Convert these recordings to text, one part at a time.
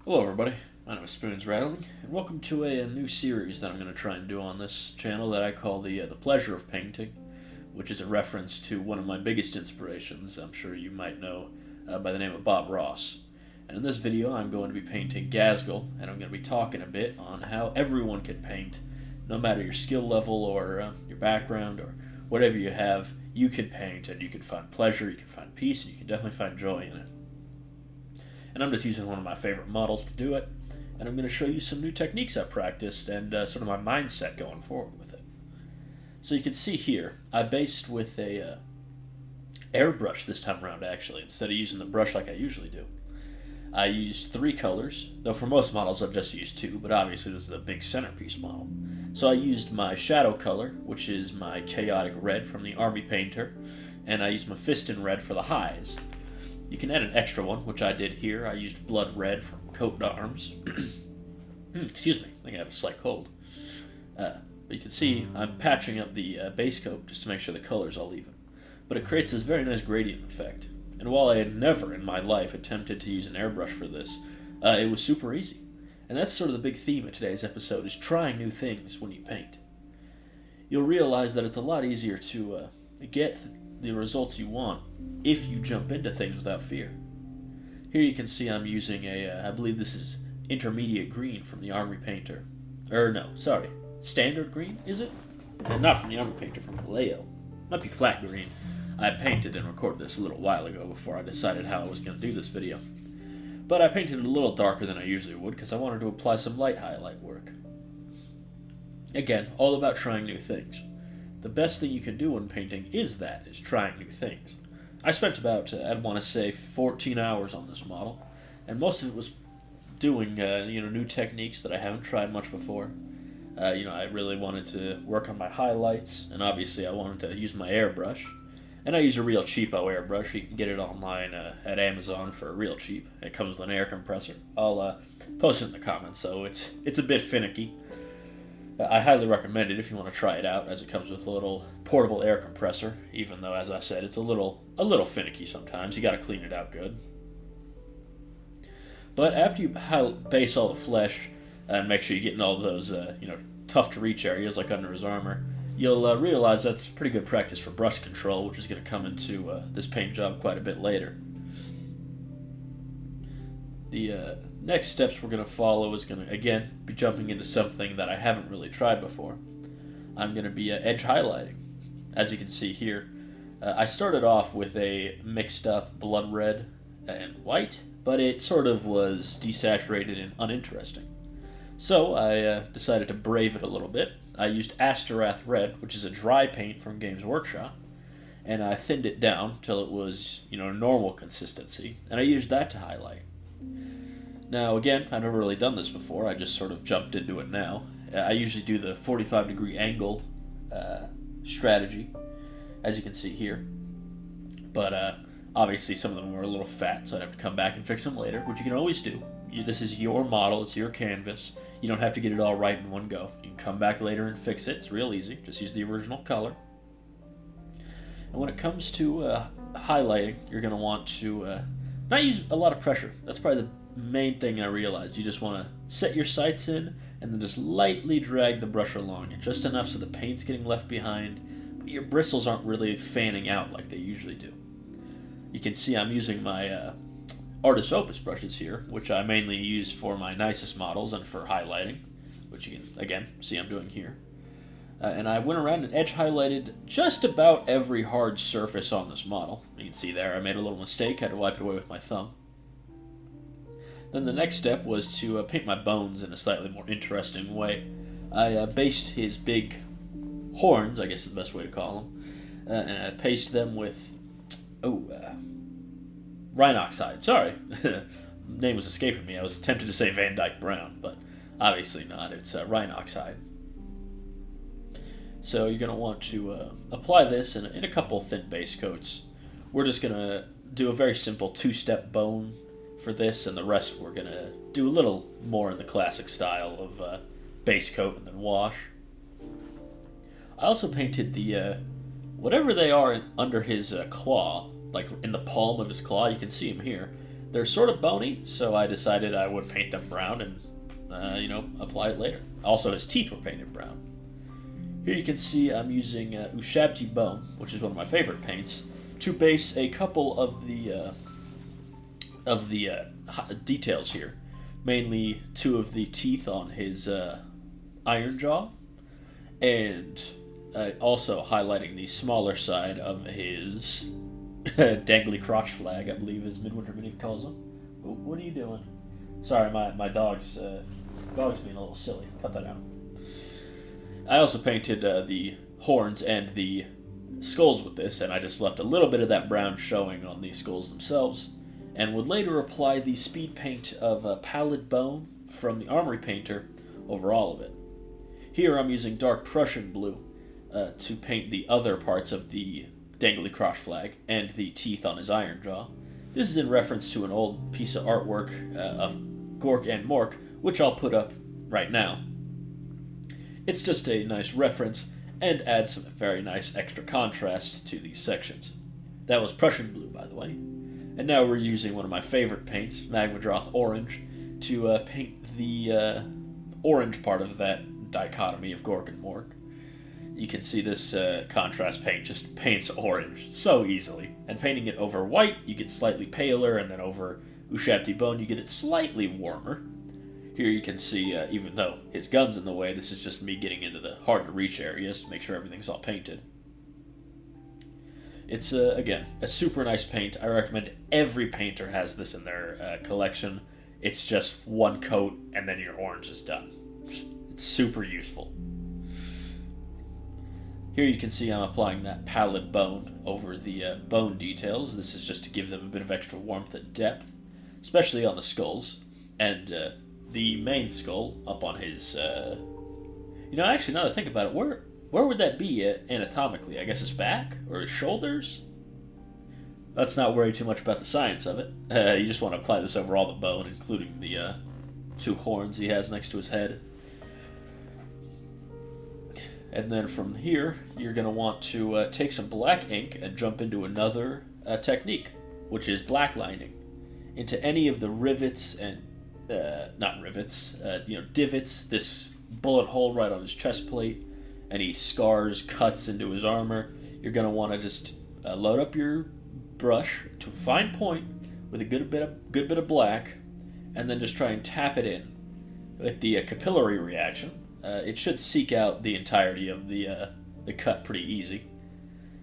Hello everybody, my name is Spoons Rattling, and welcome to a new series that I'm going to try and do on this channel that I call the Pleasure of Painting, which is a reference to one of my biggest inspirations, I'm sure you might know, by the name of Bob Ross. And in this video I'm going to be painting Ghazghkull, and I'm going to be talking a bit on how everyone can paint, no matter your skill level or your background or whatever you have, you can paint and you can find pleasure, you can find peace, and you can definitely find joy in it. And I'm just using one of my favorite models to do it, and I'm going to show you some new techniques I practiced and sort of my mindset going forward with it. So you can see here, I based with a airbrush this time around actually, instead of using the brush like I usually do. I used 3 colors, though for most models I've just used 2, but obviously this is a big centerpiece model. So I used my shadow color, which is my chaotic red from the Army Painter, and I used my Fistin red for the highs. You can add an extra one, which I did here. I used blood red from Coat d'Arms. Excuse me, I think I have a slight cold. But you can see I'm patching up the base coat just to make sure the color's all even. But it creates this very nice gradient effect. And while I had never in my life attempted to use an airbrush for this, it was super easy. And that's sort of the big theme of today's episode, is trying new things when you paint. You'll realize that it's a lot easier to get the results you want if you jump into things without fear. Here you can see I'm using I believe this is intermediate green from the Army Painter. Standard green, is it? And not from the Army Painter, from Vallejo. Might be flat green. I painted and recorded this a little while ago before I decided how I was going to do this video. But I painted it a little darker than I usually would because I wanted to apply some light highlight work. Again, all about trying new things. The best thing you can do when painting is trying new things. I spent about, I'd want to say, 14 hours on this model, and most of it was doing, new techniques that I haven't tried much before. I really wanted to work on my highlights, and obviously I wanted to use my airbrush. And I use a real cheapo airbrush. You can get it online at Amazon for real cheap. It comes with an air compressor. I'll post it in the comments, so it's a bit finicky. I highly recommend it if you want to try it out, as it comes with a little portable air compressor, even though, as I said, it's a little finicky sometimes. You got to clean it out good. But after you base all the flesh and make sure you're getting all those tough to reach areas like under his armor, you'll realize that's pretty good practice for brush control, which is going to come into this paint job quite a bit later. The next steps we're going to follow is going to, again, be jumping into something that I haven't really tried before. I'm going to be edge highlighting. As you can see here, I started off with a mixed up blood red and white, but it sort of was desaturated and uninteresting. So I decided to brave it a little bit. I used Asterath Red, which is a dry paint from Games Workshop, and I thinned it down till it was, normal consistency, and I used that to highlight. Now, again, I've never really done this before. I just sort of jumped into it now. I usually do the 45-degree angle strategy, as you can see here. But obviously some of them were a little fat, so I'd have to come back and fix them later, which you can always do. This is your model. It's your canvas. You don't have to get it all right in one go. You can come back later and fix it. It's real easy. Just use the original color. And when it comes to highlighting, you're going to want to not use a lot of pressure. That's probably the main thing I realized. You just want to set your sights in and then just lightly drag the brush along it, just enough so the paint's getting left behind, but your bristles aren't really fanning out like they usually do. You can see I'm using my Artist Opus brushes here, which I mainly use for my nicest models and for highlighting, which you can, again, see I'm doing here. And I went around and edge highlighted just about every hard surface on this model. You can see there I made a little mistake, had to wipe it away with my thumb. Then the next step was to paint my bones in a slightly more interesting way. I based his big horns, I guess is the best way to call them, and I pasted them with, Rhinoxide. Sorry, name was escaping me. I was tempted to say Van Dyke Brown, but obviously not. It's Rhinoxide. So you're going to want to apply this in a couple thin base coats. We're just going to do a very simple 2-step bone for this, and the rest we're going to do a little more in the classic style of base coat and then wash. I also painted the whatever they are under his claw, like in the palm of his claw. You can see him here. they're sort of bony, so I decided I would paint them brown and, apply it later. Also, his teeth were painted brown. Here you can see I'm using Ushabti Bone, which is one of my favorite paints, to base a couple of the details here. Mainly two of the teeth on his iron jaw, and also highlighting the smaller side of his dangly crotch flag, I believe is Midwinter Mini calls him. What are you doing? Sorry, my dog's being a little silly. Cut that out. I also painted the horns and the skulls with this, and I just left a little bit of that brown showing on the skulls themselves, and would later apply the speed paint of Pallid Bone from the Armory Painter over all of it. Here I'm using dark Prussian blue to paint the other parts of the dangly crotch flag and the teeth on his iron jaw. This is in reference to an old piece of artwork of Gork and Mork, which I'll put up right now. It's just a nice reference and adds some very nice extra contrast to these sections. That was Prussian blue, by the way. And now we're using one of my favorite paints, Magmadroth Orange, to paint the orange part of that dichotomy of Gork and Mork. You can see this contrast paint just paints orange so easily. And painting it over white, you get slightly paler, and then over Ushabti Bone, you get it slightly warmer. Here you can see, even though his gun's in the way, this is just me getting into the hard-to-reach areas to make sure everything's all painted. It's, again, a super nice paint. I recommend every painter has this in their collection. It's just one coat, and then your orange is done. It's super useful. Here you can see I'm applying that Pallid Bone over the bone details. This is just to give them a bit of extra warmth and depth, especially on the skulls. And the main skull up on his... actually, now that I think about it, where would that be anatomically? I guess his back? Or his shoulders? Let's not worry too much about the science of it. You just want to apply this over all the bone, including the two horns he has next to his head. And then from here, you're going to want to take some black ink and jump into another technique, which is blacklining, into any of the rivets and, not rivets, divots, this bullet hole right on his chest plate, any scars, cuts into his armor. You're going to want to just load up your brush to a fine point with a good bit of black, and then just try and tap it in with the capillary reaction. It should seek out the entirety of the cut pretty easy.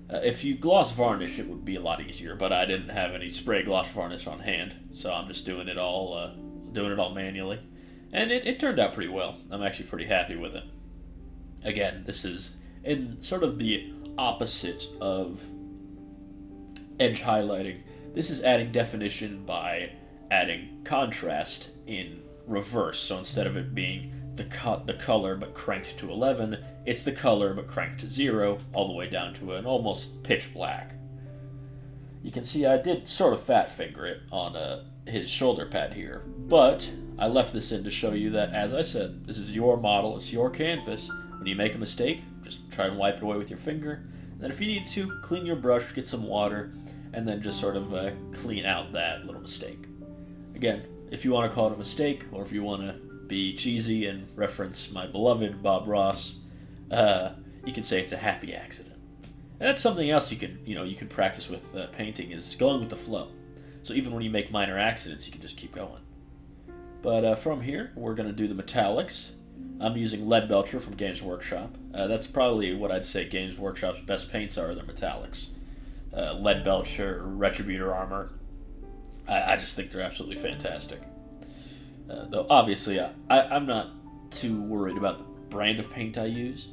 If you gloss varnish, it would be a lot easier, but I didn't have any spray gloss varnish on hand, so I'm just doing it all manually, and it turned out pretty well. I'm actually pretty happy with it. Again, this is in sort of the opposite of edge highlighting. This is adding definition by adding contrast in reverse. So instead of it being the color but cranked to 11, it's the color but cranked to 0, all the way down to an almost pitch black. You can see I did sort of fat finger it on his shoulder pad here, but I left this in to show you that, as I said, this is your model, it's your canvas. When you make a mistake, just try and wipe it away with your finger. And then if you need to, clean your brush, get some water, and then just sort of clean out that little mistake. Again, if you want to call it a mistake, or if you want to be cheesy and reference my beloved Bob Ross, you can say it's a happy accident. And that's something else you can practice with painting, is going with the flow. So even when you make minor accidents, you can just keep going. But from here, we're going to do the metallics. I'm using Lead Belcher from Games Workshop. That's probably what I'd say Games Workshop's best paints are, their metallics. Lead Belcher, Retributor Armor. I just think they're absolutely fantastic. Though obviously I'm not too worried about the brand of paint I use.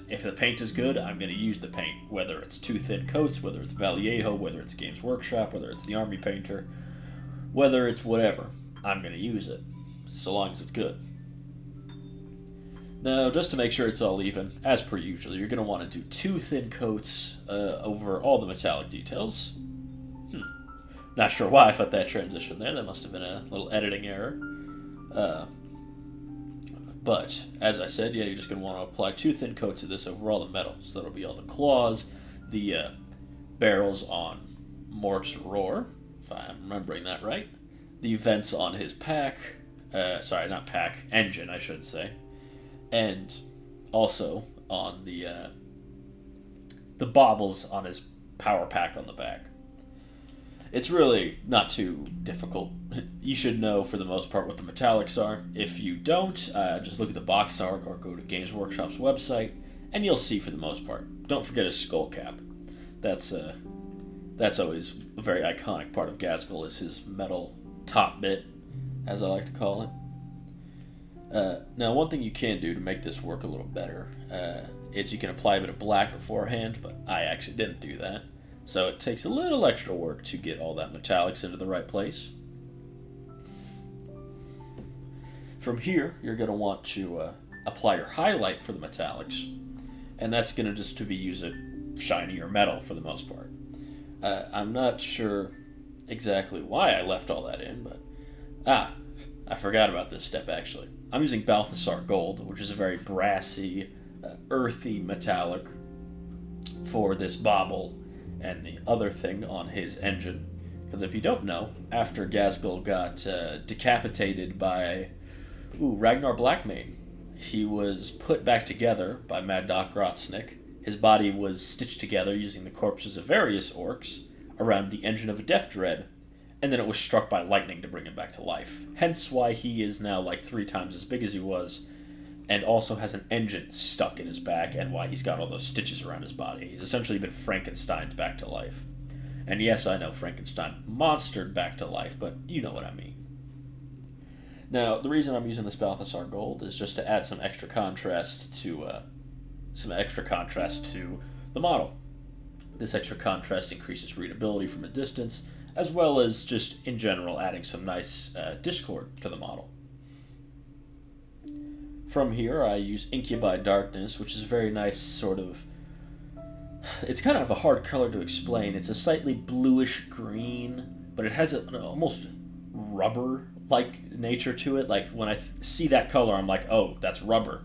If the paint is good, I'm going to use the paint, whether it's two thin coats, whether it's Vallejo, whether it's Games Workshop, whether it's the Army Painter, whether it's whatever, I'm going to use it, so long as it's good. Now, just to make sure it's all even, as per usual, you're going to want to do two thin coats over all the metallic details. Not sure why I put that transition there. That must have been a little editing error. But, as I said, you're just going to want to apply two thin coats of this over all the metal. So that'll be all the claws, the barrels on Mork's Roar, if I'm remembering that right, the vents on his pack, sorry, not pack, engine, I should say, and also on the baubles on his power pack on the back. It's really not too difficult. You should know, for the most part, what the metallics are. If you don't, just look at the box art or go to Games Workshop's website, and you'll see for the most part. Don't forget his skull cap. That's always a very iconic part of Ghazghkull, is his metal top bit, as I like to call it. Now, one thing you can do to make this work a little better is you can apply a bit of black beforehand, but I actually didn't do that. So it takes a little extra work to get all that metallics into the right place. From here, you're going to want to apply your highlight for the metallics, and that's going to just to be using shinier metal for the most part. I'm not sure exactly why I left all that in, but I forgot about this step actually. I'm using Balthasar Gold, which is a very brassy, earthy metallic for this bauble and the other thing on his engine. Because if you don't know, after Ghazghkull got decapitated by Ragnar Blackmane, he was put back together by Mad Doc Grotznik. His body was stitched together using the corpses of various orcs around the engine of a Death Dread, and then it was struck by lightning to bring him back to life. Hence why he is now like 3 times as big as he was, and also has an engine stuck in his back, and why he's got all those stitches around his body. He's essentially been Frankensteined back to life. And yes, I know Frankenstein monstered back to life, but you know what I mean. Now, the reason I'm using this Balthasar Gold is just to add some extra contrast to the model. This extra contrast increases readability from a distance, as well as just in general adding some nice discord to the model. From here, I use Incubi Darkness, which is a very nice sort of... It's kind of a hard color to explain. It's a slightly bluish green, but it has an almost rubber-like nature to it. Like, when I see that color, I'm like, oh, that's rubber.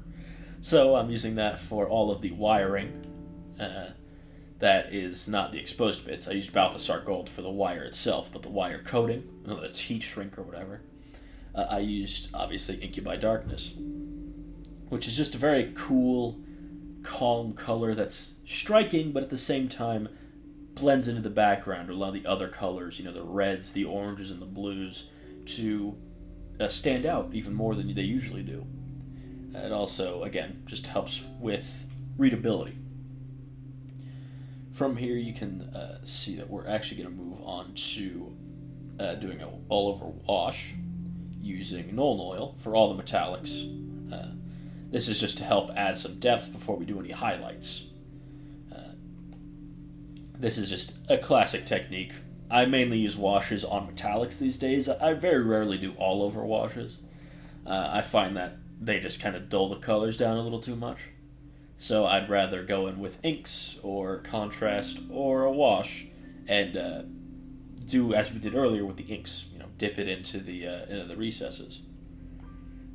So I'm using that for all of the wiring that is not the exposed bits. I used Balthasar Gold for the wire itself, but the wire coating, that's heat shrink or whatever, I used, obviously, Incubi Darkness, which is just a very cool, calm color that's striking, but at the same time blends into the background. A lot of the other colors, the reds, the oranges, and the blues, to stand out even more than they usually do. It also, again, just helps with readability. From here, you can see that we're actually going to move on to doing an all-over wash using Nuln Oil for all the metallics. This is just to help add some depth before we do any highlights. This is just a classic technique. I mainly use washes on metallics these days. I very rarely do all-over washes. I find that they just kind of dull the colors down a little too much. So I'd rather go in with inks or contrast or a wash and do as we did earlier with the inks. Dip it into the recesses.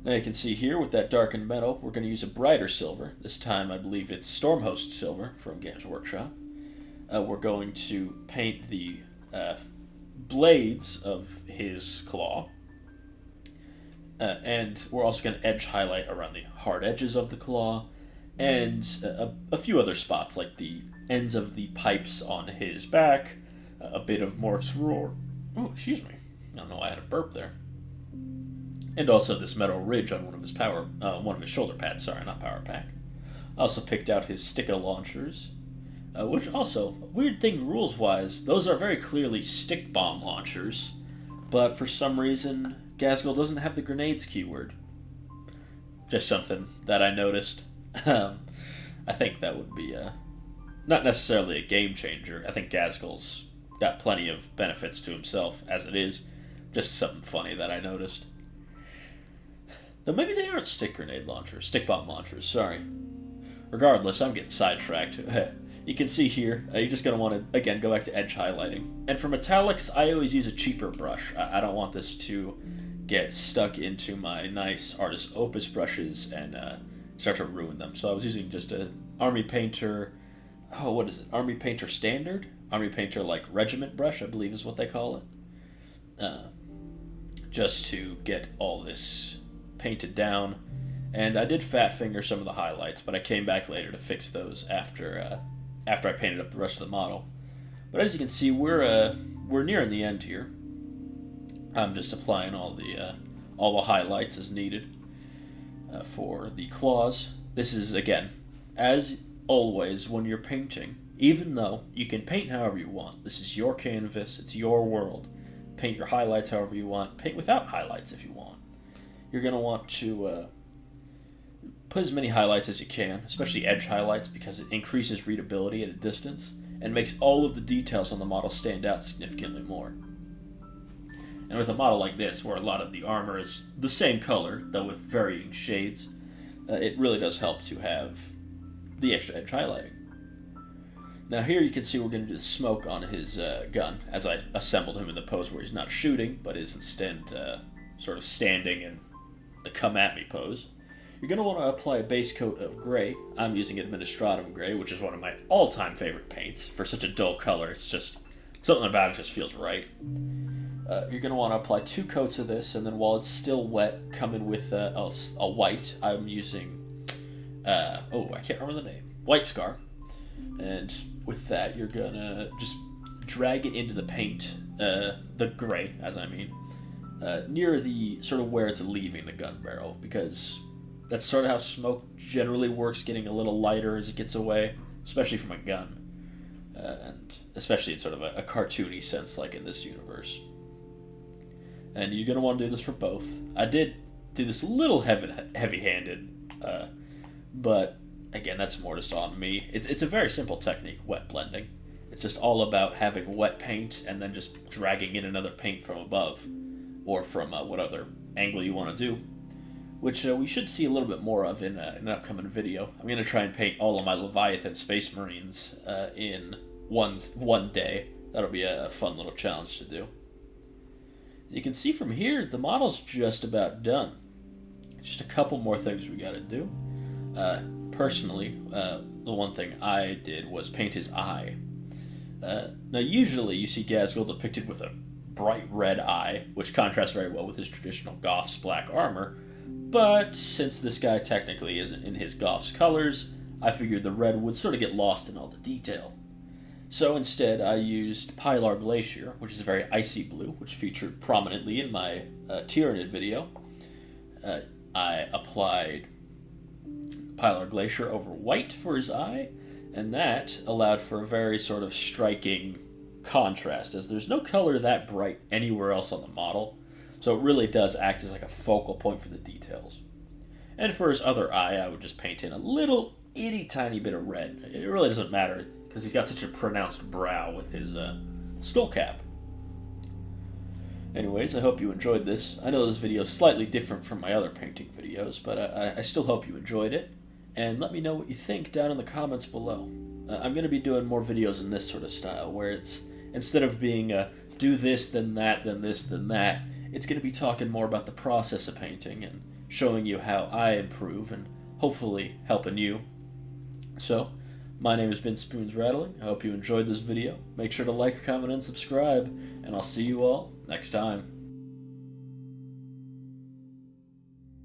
Now you can see here with that darkened metal, we're going to use a brighter silver. This time I believe it's Stormhost Silver from Games Workshop. We're going to paint the blades of his claw. And we're also going to edge highlight around the hard edges of the claw and a few other spots like the ends of the pipes on his back, a bit of Mork's roar. Oh, excuse me. I don't know why I had a burp there. And also this metal ridge on one of his shoulder pads. Sorry, not power pack. I also picked out his sticka launchers, which also, weird thing rules-wise, those are very clearly stick bomb launchers, but for some reason, Ghazghkull doesn't have the grenades keyword. Just something that I noticed. I think that would be not necessarily a game changer. I think Ghazghkull's got plenty of benefits to himself as it is. Just something funny that I noticed. Though maybe they aren't stick bomb launchers, sorry. Regardless, I'm getting sidetracked. You can see here, you're just going to want to, again, go back to edge highlighting. And for metallics, I always use a cheaper brush. I don't want this to get stuck into my nice Artist Opus brushes and start to ruin them. So I was using just a Army Painter, what is it? Army Painter Standard? Army Painter, Regiment brush, I believe is what they call it. just to get all this painted down. And I did fat finger some of the highlights, but I came back later to fix those after I painted up the rest of the model. But as you can see, we're nearing the end here. I'm just applying all the highlights as needed for the claws. This is, again, as always when you're painting, even though you can paint however you want. This is your canvas, it's your world. Paint your highlights however you want. Paint without highlights if you want. You're going to want to put as many highlights as you can, especially edge highlights, because it increases readability at a distance and makes all of the details on the model stand out significantly more. And with a model like this, where a lot of the armor is the same color, though with varying shades, it really does help to have the extra edge highlighting. Now here you can see we're going to do the smoke on his gun, as I assembled him in the pose where he's not shooting, but is instead sort of standing in the come-at-me pose. You're going to want to apply a base coat of gray. I'm using Administratum Gray, which is one of my all-time favorite paints. For such a dull color, it's just, something about it just feels right. You're going to want to apply 2 coats of this, and then while it's still wet, come in with a white. I'm using, I can't remember the name, White Scar. And with that, you're going to just drag it into the paint, the gray, as I mean, near the sort of where it's leaving the gun barrel, because that's sort of how smoke generally works, getting a little lighter as it gets away, especially from a gun, and especially in sort of a cartoony sense like in this universe. And you're going to want to do this for both. I did do this a little heavy-handed, but again, that's more just on me. It's a very simple technique, wet blending. It's just all about having wet paint and then just dragging in another paint from above, or from what other angle you want to do, which we should see a little bit more of in an upcoming video. I'm going to try and paint all of my Leviathan Space Marines in one day. That'll be a fun little challenge to do. You can see from here, the model's just about done. Just a couple more things we got to do. Personally, the one thing I did was paint his eye. Now, usually you see Ghazghkull depicted with a bright red eye, which contrasts very well with his traditional Goth's black armor, but since this guy technically isn't in his Goth's colors, I figured the red would sort of get lost in all the detail. So instead, I used Pilar Glacier, which is a very icy blue, which featured prominently in my Tyranid video. I applied Pilar Glacier over white for his eye, and that allowed for a very sort of striking contrast, as there's no color that bright anywhere else on the model, so it really does act as like a focal point for the details. And for his other eye, I would just paint in a little itty tiny bit of red. It really doesn't matter, because he's got such a pronounced brow with his skull cap. Anyways, I hope you enjoyed this. I know this video is slightly different from my other painting videos, but I still hope you enjoyed it. And let me know what you think down in the comments below. I'm going to be doing more videos in this sort of style, where it's, instead of being do this, then that, then this, then that, it's going to be talking more about the process of painting and showing you how I improve and hopefully helping you. So, my name has been Spoons Rattling. I hope you enjoyed this video. Make sure to like, comment, and subscribe, and I'll see you all next time.